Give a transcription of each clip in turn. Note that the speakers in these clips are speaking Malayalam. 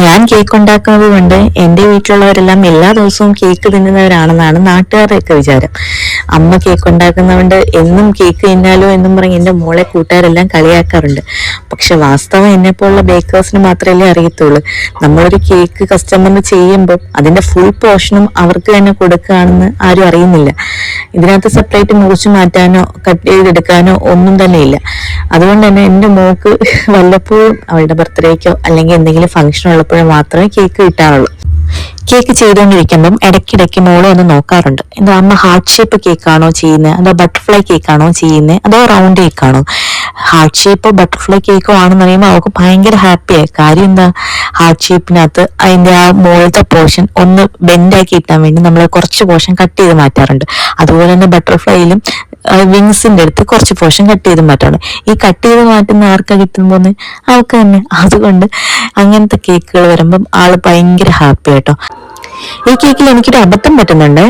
ഞാൻ കേക്ക് ഉണ്ടാക്കുന്നത് കൊണ്ട് എൻ്റെ വീട്ടിലുള്ളവരെല്ലാം എല്ലാ ദിവസവും കേക്ക് തിന്നുന്നവരാണെന്നാണ് നാട്ടുകാരുടെയൊക്കെ വിചാരം. അമ്മ കേക്ക് ഉണ്ടാക്കുന്നതുകൊണ്ട് എന്നും കേക്ക് തിന്നാലോ എന്നും പറഞ്ഞ് എൻ്റെ മോളെ കൂട്ടുകാരെല്ലാം കളിയാക്കാറുണ്ട്. പക്ഷെ വാസ്തവം എന്നെപ്പോലുള്ള ബേക്കേഴ്സിന് മാത്രമല്ലേ അറിയത്തുള്ളൂ. നമ്മളൊരു കേക്ക് കസ്റ്റമറിന് ചെയ്യുമ്പോൾ അതിന്റെ ഫുൾ പോർഷനും അവർക്ക് തന്നെ കൊടുക്കുകയാണെന്ന് ആരും അറിയുന്നില്ല. ഇതിനകത്ത് സെപ്പറേറ്റ് മുറിച്ച് മാറ്റാനോ കട്ട് ചെയ്തെടുക്കാനോ ഒന്നും തന്നെ ഇല്ല. അതുകൊണ്ട് തന്നെ എൻ്റെ മോക്ക് വല്ലപ്പോഴും അവളുടെ ബർത്ത്ഡേക്കോ അല്ലെങ്കിൽ എന്തെങ്കിലും ഫംഗ്ഷൻ ഉള്ളപ്പോഴോ മാത്രമേ കേക്ക് കിട്ടാറുള്ളൂ. കേക്ക് ചെയ്തുകൊണ്ടിരിക്കുമ്പം ഇടയ്ക്കിടയ്ക്ക് മോളെ ഒന്ന് നോക്കാറുണ്ട്. എന്താ അമ്മ ഹാർട്ട് ഷേപ്പ് കേക്കാണോ ചെയ്യുന്നത്, അതോ ബട്ടർഫ്ലൈ കേക്കാണോ ചെയ്യുന്നത്, അതോ റൗണ്ട് കേക്കാണോ? ഹാർട്ട് ഷേപ്പോ ബട്ടർഫ്ലൈ കേക്കോ ആണെന്ന് പറയുമ്പോൾ അവൾക്ക് ഭയങ്കര ഹാപ്പിയായി. കാര്യം എന്താ, ഹാർട്ട് ഷേപ്പിനകത്ത് അതിന്റെ ആ മുകളിലത്തെ പോർഷൻ ഒന്ന് ബെൻഡാക്കി കിട്ടാൻ വേണ്ടി നമ്മൾ കുറച്ച് പോർഷൻ കട്ട് ചെയ്ത് മാറ്റാറുണ്ട്. അതുപോലെ തന്നെ ബട്ടർഫ്ലൈയിലും വിങ്സിന്റെ അടുത്ത് കുറച്ച് പോർഷൻ കട്ട് ചെയ്ത് മാറ്റാറുണ്ട്. ഈ കട്ട് ചെയ്ത് മാറ്റുന്ന ആർക്കാ കിട്ടുമ്പോന്ന് അവൾക്ക് തന്നെ. അതുകൊണ്ട് അങ്ങനത്തെ കേക്കുകൾ വരുമ്പം ആള് ഭയങ്കര ഹാപ്പി ആയിട്ടോ. ഈ കേക്കിൽ എനിക്കൊരു അബദ്ധം പറ്റുന്നുണ്ട്.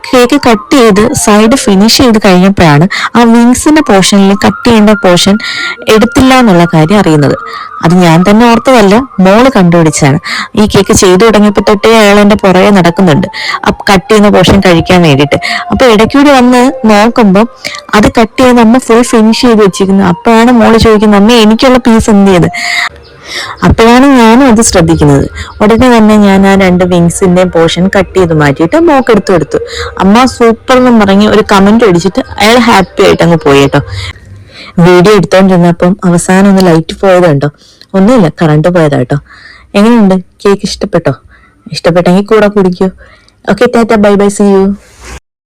കേക്ക് കട്ട് ചെയ്ത് സൈഡ് ഫിനിഷ് ചെയ്ത് കഴിഞ്ഞപ്പോഴാണ് ആ വിങ്സിന്റെ പോർഷനിൽ കട്ട് ചെയ്യേണ്ട പോർഷൻ എടുത്തില്ല എന്നുള്ള കാര്യം അറിയുന്നത്. അത് ഞാൻ തന്നെ ഓർത്തതല്ല, മോള് കണ്ടുപിടിച്ചാണ്. ഈ കേക്ക് ചെയ്തു തുടങ്ങിയപ്പോൾ തൊട്ടേ അയാൾ എന്റെ പുറകെ നടക്കുന്നുണ്ട് കട്ട് ചെയ്യുന്ന പോർഷൻ കഴിക്കാൻ വേണ്ടിയിട്ട്. അപ്പൊ ഇടയ്ക്കൂടി വന്ന് നോക്കുമ്പോൾ അത് കട്ട് ചെയ്ത് അമ്മ ഫുൾ ഫിനിഷ് ചെയ്ത് വെച്ചിരിക്കുന്നു. അപ്പോഴാണ് മോള് ചോദിക്കുന്നത്, അമ്മ എനിക്കുള്ള പീസ് എന്ത് ചെയ്ത്? അപ്പോഴാണ് ഞാനും അത് ശ്രദ്ധിക്കുന്നത്. ഉടനെ തന്നെ ഞാൻ ആ 2 വിങ്സിന്റെ പോർഷൻ കട്ട് ചെയ്ത് മാറ്റിയിട്ട് മോക്കെടുത്ത് കൊടുത്തു. അമ്മ സൂപ്പർ എന്നും പറഞ്ഞ് ഒരു കമന്റ് അടിച്ചിട്ട് അയാൾ ഹാപ്പി ആയിട്ട് അങ്ങ് പോയി കേട്ടോ. വീഡിയോ എടുത്തോണ്ടിരുന്നപ്പം അവസാനം ഒന്ന് ലൈറ്റ് പോയതുണ്ടോ? ഒന്നുമില്ല, കറണ്ട് പോയതാട്ടോ. എങ്ങനെയുണ്ട്? കേക്ക് ഇഷ്ടപ്പെട്ടോ? ഇഷ്ടപ്പെട്ടെങ്കിൽ കൂടെ കുടിക്കൂ. Okay, tata, bye bye, see U.